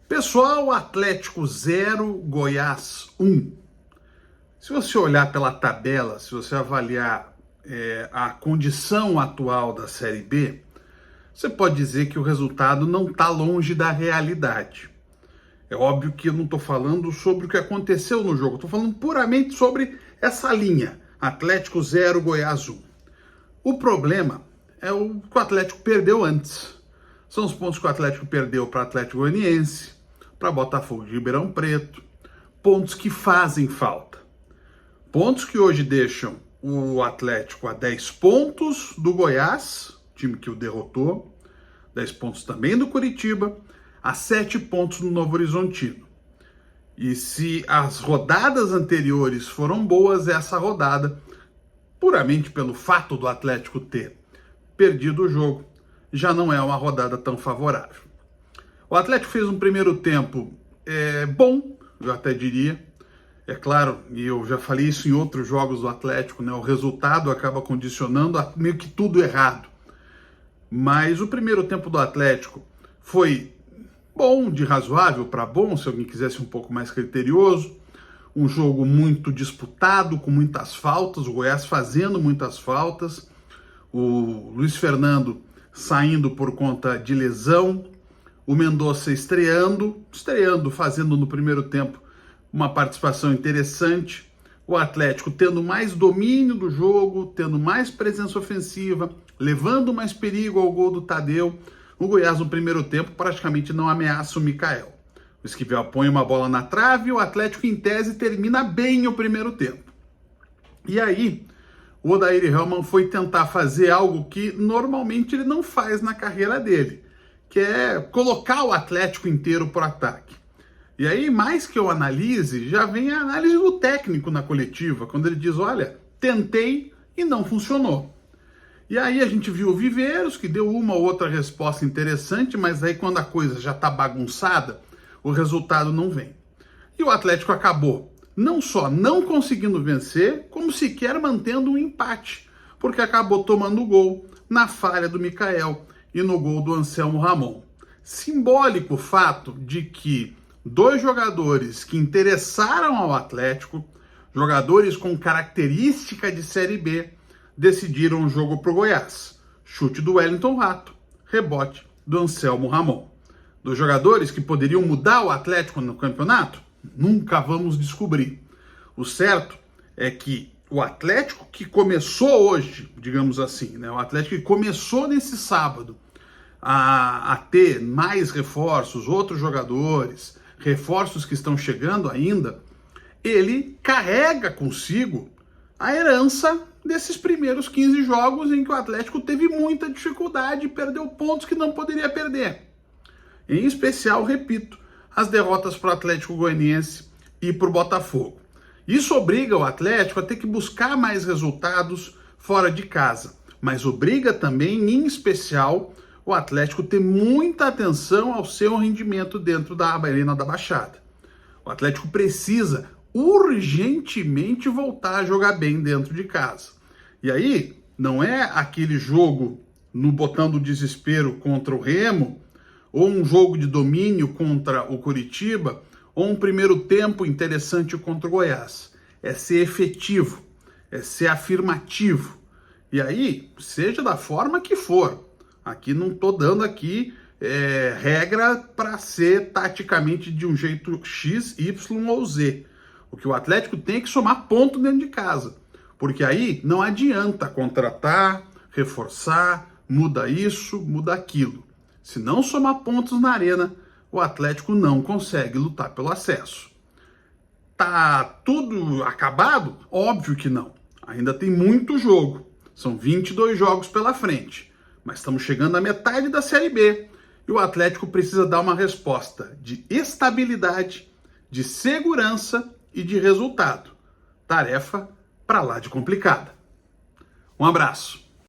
Pessoal, Atlético 0, Goiás 1. Se você olhar pela tabela, se você avaliar a condição atual da Série B, você pode dizer que o resultado não está longe da realidade. É óbvio que eu não estou falando sobre o que aconteceu no jogo, estou falando puramente sobre essa linha, Atlético 0, Goiás 1. O problema é o que o Atlético perdeu antes. São os pontos que o Atlético perdeu para o Atlético Goianiense, para Botafogo de Ribeirão Preto, pontos que fazem falta. Pontos que hoje deixam o Atlético a 10 pontos do Goiás, time que o derrotou, 10 pontos também do Curitiba, a 7 pontos do Novo Horizontino. E se as rodadas anteriores foram boas, essa rodada, puramente pelo fato do Atlético ter perdido o jogo, já não é uma rodada tão favorável. O Atlético fez um primeiro tempo bom, eu até diria. É claro, e eu já falei isso em outros jogos do Atlético, né? O resultado acaba condicionando meio que tudo errado. Mas o primeiro tempo do Atlético foi bom, de razoável para bom, se alguém quisesse um pouco mais criterioso. Um jogo muito disputado, com muitas faltas, o Goiás fazendo muitas faltas, o Luiz Fernando saindo por conta de lesão, o Mendonça estreando, fazendo no primeiro tempo uma participação interessante, o Atlético tendo mais domínio do jogo, tendo mais presença ofensiva, levando mais perigo ao gol do Tadeu. O Goiás no primeiro tempo praticamente não ameaça o Mikael. O Esquivel põe uma bola na trave e o Atlético, em tese, termina bem o primeiro tempo. E aí, o Odair Hellmann foi tentar fazer algo que normalmente ele não faz na carreira dele, que é colocar o Atlético inteiro para o ataque. E aí, mais que eu analise, já vem a análise do técnico na coletiva, quando ele diz, olha, tentei e não funcionou. E aí a gente viu o Viveiros, que deu uma ou outra resposta interessante, mas aí quando a coisa já está bagunçada, o resultado não vem. E o Atlético acabou não só não conseguindo vencer, como sequer mantendo um empate, porque acabou tomando gol na falha do Mikael e no gol do Anselmo Ramon. Simbólico o fato de que dois jogadores que interessaram ao Atlético, jogadores com característica de Série B, decidiram o jogo para o Goiás. Chute do Wellington Rato, rebote do Anselmo Ramon. Dos jogadores que poderiam mudar o Atlético no campeonato? Nunca vamos descobrir. O certo é que o Atlético que começou hoje, digamos assim, né? O Atlético que começou nesse sábado a ter mais reforços, outros jogadores, reforços que estão chegando ainda, ele carrega consigo a herança desses primeiros 15 jogos em que o Atlético teve muita dificuldade e perdeu pontos que não poderia perder. Em especial, repito, as derrotas para o Atlético Goianiense e para o Botafogo. Isso obriga o Atlético a ter que buscar mais resultados fora de casa, mas obriga também, em especial, o Atlético a ter muita atenção ao seu rendimento dentro da Arena da Baixada. O Atlético precisa urgentemente voltar a jogar bem dentro de casa. E aí, não é aquele jogo no botão do desespero contra o Remo, ou um jogo de domínio contra o Curitiba, ou um primeiro tempo interessante contra o Goiás. É ser efetivo, é ser afirmativo. E aí, seja da forma que for. Aqui não estou dando regra para ser taticamente de um jeito X, Y ou Z. O que o Atlético tem é que somar ponto dentro de casa. Porque aí não adianta contratar, reforçar, muda isso, muda aquilo. Se não somar pontos na arena, o Atlético não consegue lutar pelo acesso. Tá tudo acabado? Óbvio que não. Ainda tem muito jogo. São 22 jogos pela frente. Mas estamos chegando à metade da Série B. E o Atlético precisa dar uma resposta de estabilidade, de segurança e de resultado. Tarefa para lá de complicada. Um abraço.